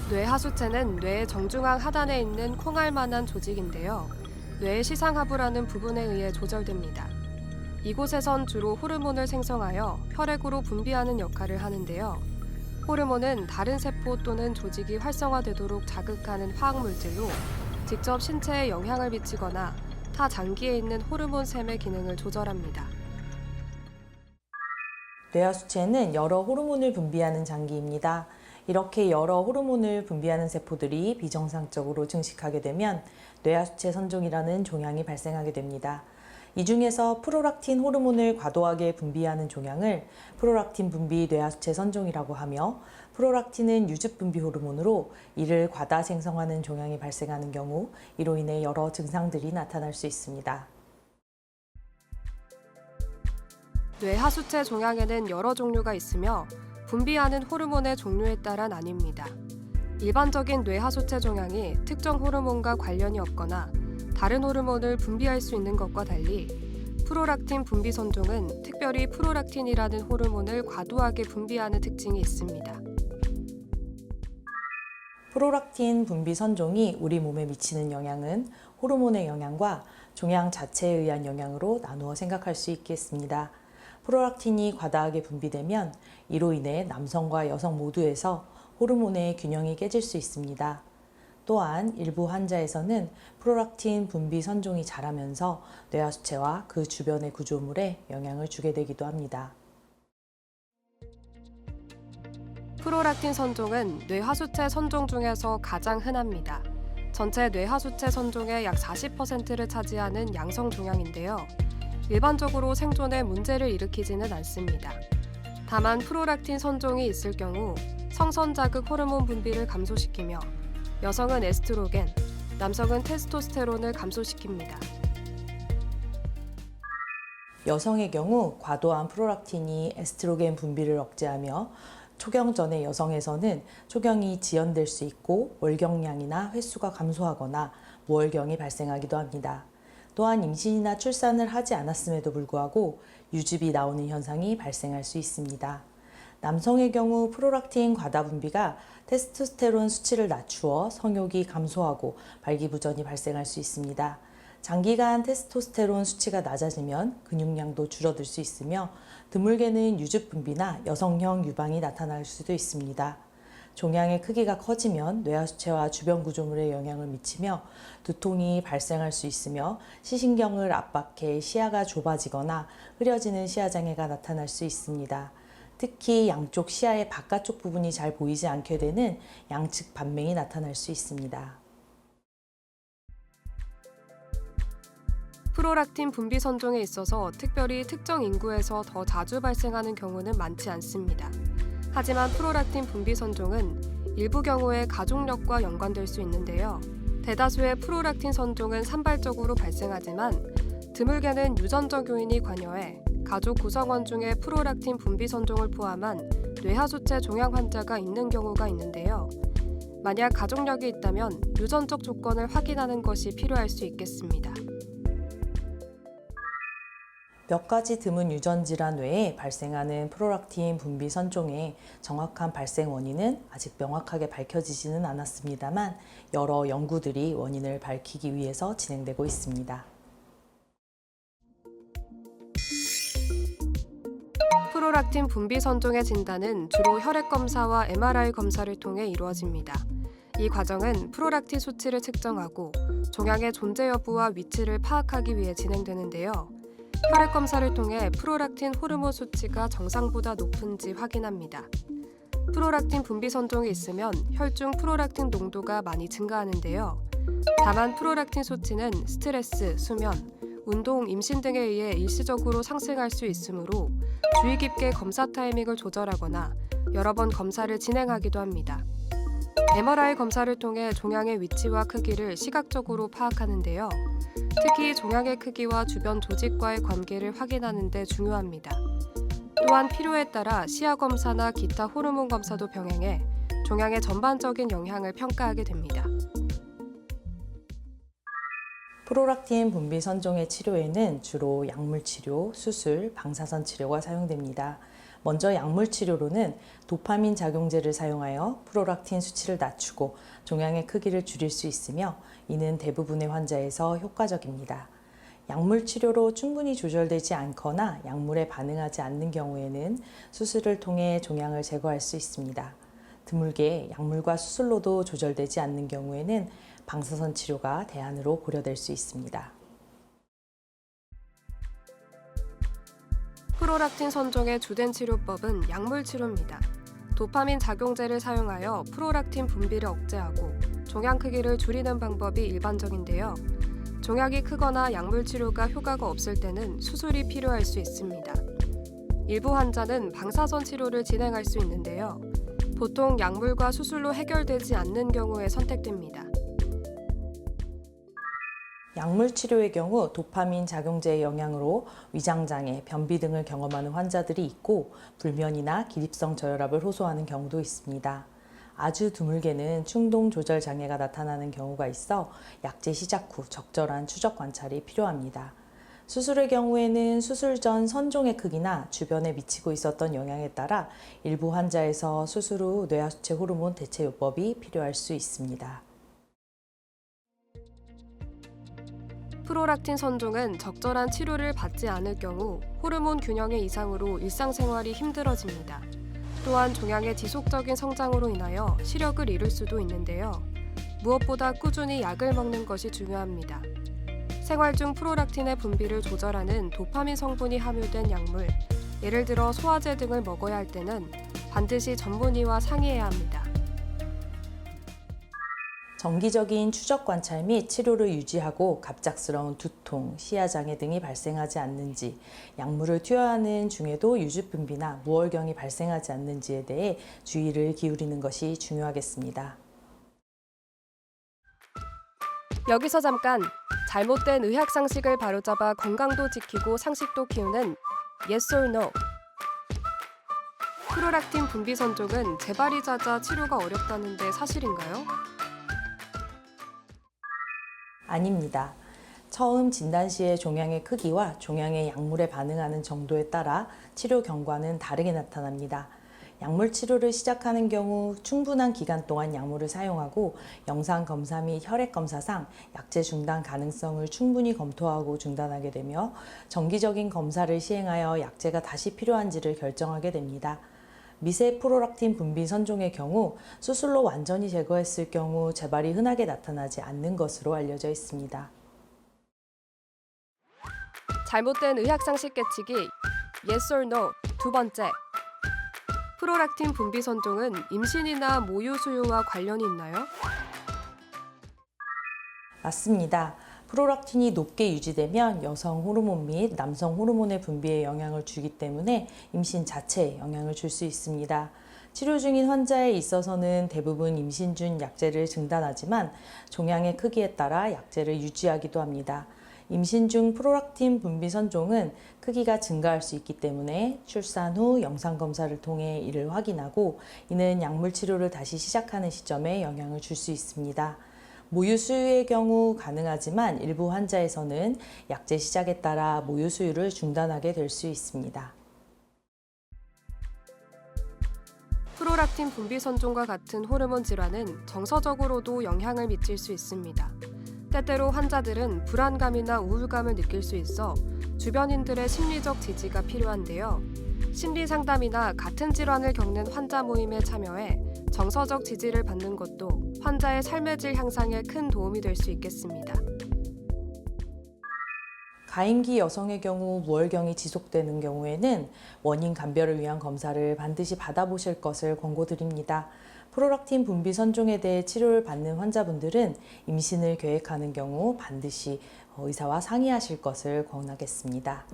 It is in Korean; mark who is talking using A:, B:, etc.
A: 뇌하수체는 뇌의 정중앙 하단에 있는 콩알만한 조직인데요. 뇌의 시상하부라는 부분에 의해 조절됩니다. 이곳에선 주로 호르몬을 생성하여 혈액으로 분비하는 역할을 하는데요. 호르몬은 다른 세포 또는 조직이 활성화되도록 자극하는 화학물질로 직접 신체에 영향을 미치거나 타 장기에 있는 호르몬샘의 기능을 조절합니다.
B: 뇌하수체는 여러 호르몬을 분비하는 장기입니다. 이렇게 여러 호르몬을 분비하는 세포들이 비정상적으로 증식하게 되면 뇌하수체 선종이라는 종양이 발생하게 됩니다. 이 중에서 프로락틴 호르몬을 과도하게 분비하는 종양을 프로락틴 분비 뇌하수체 선종이라고 하며, 프로락틴은 유즙 분비 호르몬으로 이를 과다 생성하는 종양이 발생하는 경우 이로 인해 여러 증상들이 나타날 수 있습니다.
A: 뇌하수체 종양에는 여러 종류가 있으며 분비하는 호르몬의 종류에 따라 나뉩니다. 일반적인 뇌하수체 종양이 특정 호르몬과 관련이 없거나 다른 호르몬을 분비할 수 있는 것과 달리 프로락틴 분비 선종은 특별히 프로락틴이라는 호르몬을 과도하게 분비하는 특징이 있습니다.
B: 프로락틴 분비 선종이 우리 몸에 미치는 영향은 호르몬의 영향과 종양 자체에 의한 영향으로 나누어 생각할 수 있겠습니다. 프로락틴이 과다하게 분비되면 이로 인해 남성과 여성 모두에서 호르몬의 균형이 깨질 수 있습니다. 또한 일부 환자에서는 프로락틴 분비 선종이 자라면서 뇌하수체와 그 주변의 구조물에 영향을 주게 되기도 합니다.
A: 프로락틴 선종은 뇌하수체 선종 중에서 가장 흔합니다. 전체 뇌하수체 선종의 약 40%를 차지하는 양성 종양인데요. 일반적으로 생존에 문제를 일으키지는 않습니다. 다만 프로락틴 선종이 있을 경우 성선 자극 호르몬 분비를 감소시키며 여성은 에스트로겐, 남성은 테스토스테론을 감소시킵니다.
B: 여성의 경우 과도한 프로락틴이 에스트로겐 분비를 억제하며 초경 전의 여성에서는 초경이 지연될 수 있고 월경량이나 횟수가 감소하거나 무월경이 발생하기도 합니다. 또한 임신이나 출산을 하지 않았음에도 불구하고 유즙이 나오는 현상이 발생할 수 있습니다. 남성의 경우 프로락틴 과다 분비가 테스토스테론 수치를 낮추어 성욕이 감소하고 발기부전이 발생할 수 있습니다. 장기간 테스토스테론 수치가 낮아지면 근육량도 줄어들 수 있으며 드물게는 유즙 분비나 여성형 유방이 나타날 수도 있습니다. 종양의 크기가 커지면 뇌하수체와 주변 구조물에 영향을 미치며 두통이 발생할 수 있으며 시신경을 압박해 시야가 좁아지거나 흐려지는 시야장애가 나타날 수 있습니다. 특히 양쪽 시야의 바깥쪽 부분이 잘 보이지 않게 되는 양측 반맹이 나타날 수 있습니다.
A: 프로락틴 분비 선종에 있어서 특별히 특정 인구에서 더 자주 발생하는 경우는 많지 않습니다. 하지만 프로락틴 분비 선종은 일부 경우에 가족력과 연관될 수 있는데요. 대다수의 프로락틴 선종은 산발적으로 발생하지만 드물게는 유전적 요인이 관여해 가족 구성원 중에 프로락틴 분비 선종을 포함한 뇌하수체 종양 환자가 있는 경우가 있는데요. 만약 가족력이 있다면 유전적 조건을 확인하는 것이 필요할 수 있겠습니다.
B: 몇 가지 드문 유전 질환 외에 발생하는 프로락틴 분비 선종의 정확한 발생 원인은 아직 명확하게 밝혀지지는 않았습니다만 여러 연구들이 원인을 밝히기 위해서 진행되고 있습니다.
A: 프로락틴 분비 선종의 진단은 주로 혈액 검사와 MRI 검사를 통해 이루어집니다. 이 과정은 프로락틴 수치를 측정하고 종양의 존재 여부와 위치를 파악하기 위해 진행되는데요. 혈액 검사를 통해 프로락틴 호르몬 수치가 정상보다 높은지 확인합니다. 프로락틴 분비 선종이 있으면 혈중 프로락틴 농도가 많이 증가하는데요. 다만 프로락틴 수치는 스트레스, 수면, 운동, 임신 등에 의해 일시적으로 상승할 수 있으므로 주의 깊게 검사 타이밍을 조절하거나 여러 번 검사를 진행하기도 합니다. MRI 검사를 통해 종양의 위치와 크기를 시각적으로 파악하는데요. 특히 종양의 크기와 주변 조직과의 관계를 확인하는 데 중요합니다. 또한 필요에 따라 시야 검사나 기타 호르몬 검사도 병행해 종양의 전반적인 영향을 평가하게 됩니다.
B: 프로락틴 분비 선종의 치료에는 주로 약물 치료, 수술, 방사선 치료가 사용됩니다. 먼저 약물 치료로는 도파민 작용제를 사용하여 프롤락틴 수치를 낮추고 종양의 크기를 줄일 수 있으며 이는 대부분의 환자에서 효과적입니다. 약물 치료로 충분히 조절되지 않거나 약물에 반응하지 않는 경우에는 수술을 통해 종양을 제거할 수 있습니다. 드물게 약물과 수술로도 조절되지 않는 경우에는 방사선 치료가 대안으로 고려될 수 있습니다.
A: 프롤락틴 선종의 주된 치료법은 약물 치료입니다. 도파민 작용제를 사용하여 프롤락틴 분비를 억제하고 종양 크기를 줄이는 방법이 일반적인데요. 종양이 크거나 약물 치료가 효과가 없을 때는 수술이 필요할 수 있습니다. 일부 환자는 방사선 치료를 진행할 수 있는데요. 보통 약물과 수술로 해결되지 않는 경우에 선택됩니다.
B: 약물 치료의 경우 도파민 작용제의 영향으로 위장장애, 변비 등을 경험하는 환자들이 있고 불면이나 기립성 저혈압을 호소하는 경우도 있습니다. 아주 드물게는 충동 조절 장애가 나타나는 경우가 있어 약제 시작 후 적절한 추적 관찰이 필요합니다. 수술의 경우에는 수술 전 선종의 크기나 주변에 미치고 있었던 영향에 따라 일부 환자에서 수술 후 뇌하수체 호르몬 대체요법이 필요할 수 있습니다.
A: 프롤락틴 선종은 적절한 치료를 받지 않을 경우 호르몬 균형의 이상으로 일상생활이 힘들어집니다. 또한 종양의 지속적인 성장으로 인하여 시력을 잃을 수도 있는데요. 무엇보다 꾸준히 약을 먹는 것이 중요합니다. 생활 중 프롤락틴의 분비를 조절하는 도파민 성분이 함유된 약물, 예를 들어 소화제 등을 먹어야 할 때는 반드시 전문의와 상의해야 합니다.
B: 정기적인 추적 관찰 및 치료를 유지하고 갑작스러운 두통, 시야장애 등이 발생하지 않는지, 약물을 투여하는 중에도 유주분비나 무월경이 발생하지 않는지에 대해 주의를 기울이는 것이 중요하겠습니다.
A: 여기서 잠깐! 잘못된 의학 상식을 바로잡아 건강도 지키고 상식도 키우는 Yes or No. 프롤락틴 분비 선종은 재발이 잦아 치료가 어렵다는데 사실인가요?
B: 아닙니다. 처음 진단 시의 종양의 크기와 종양의 약물에 반응하는 정도에 따라 치료 경과는 다르게 나타납니다. 약물 치료를 시작하는 경우 충분한 기간 동안 약물을 사용하고 영상 검사 및 혈액 검사상 약제 중단 가능성을 충분히 검토하고 중단하게 되며 정기적인 검사를 시행하여 약제가 다시 필요한지를 결정하게 됩니다. 미세 프롤락틴 분비 선종의 경우 수술로 완전히 제거했을 경우 재발이 흔하게 나타나지 않는 것으로 알려져 있습니다.
A: 잘못된 의학 상식 깨치기 Yes or No. 두 번째. 프롤락틴 분비 선종은 임신이나 모유 수유와 관련이 있나요?
B: 맞습니다. 프롤락틴이 높게 유지되면 여성 호르몬 및 남성 호르몬의 분비에 영향을 주기 때문에 임신 자체에 영향을 줄 수 있습니다. 치료 중인 환자에 있어서는 대부분 임신 중 약제를 중단하지만 종양의 크기에 따라 약제를 유지하기도 합니다. 임신 중 프롤락틴 분비 선종은 크기가 증가할 수 있기 때문에 출산 후 영상 검사를 통해 이를 확인하고 이는 약물 치료를 다시 시작하는 시점에 영향을 줄 수 있습니다. 모유 수유의 경우 가능하지만 일부 환자에서는 약제 시작에 따라 모유 수유를 중단하게 될 수 있습니다.
A: 프롤락틴 분비 선종과 같은 호르몬 질환은 정서적으로도 영향을 미칠 수 있습니다. 때때로 환자들은 불안감이나 우울감을 느낄 수 있어 주변인들의 심리적 지지가 필요한데요. 심리 상담이나 같은 질환을 겪는 환자 모임에 참여해 정서적 지지를 받는 것도 환자의 삶의 질 향상에 큰 도움이 될 수 있겠습니다.
B: 가임기 여성의 경우 무월경이 지속되는 경우에는 원인 감별을 위한 검사를 반드시 받아보실 것을 권고드립니다. 프롤락틴 분비 선종에 대해 치료를 받는 환자분들은 임신을 계획하는 경우 반드시 의사와 상의하실 것을 권하겠습니다.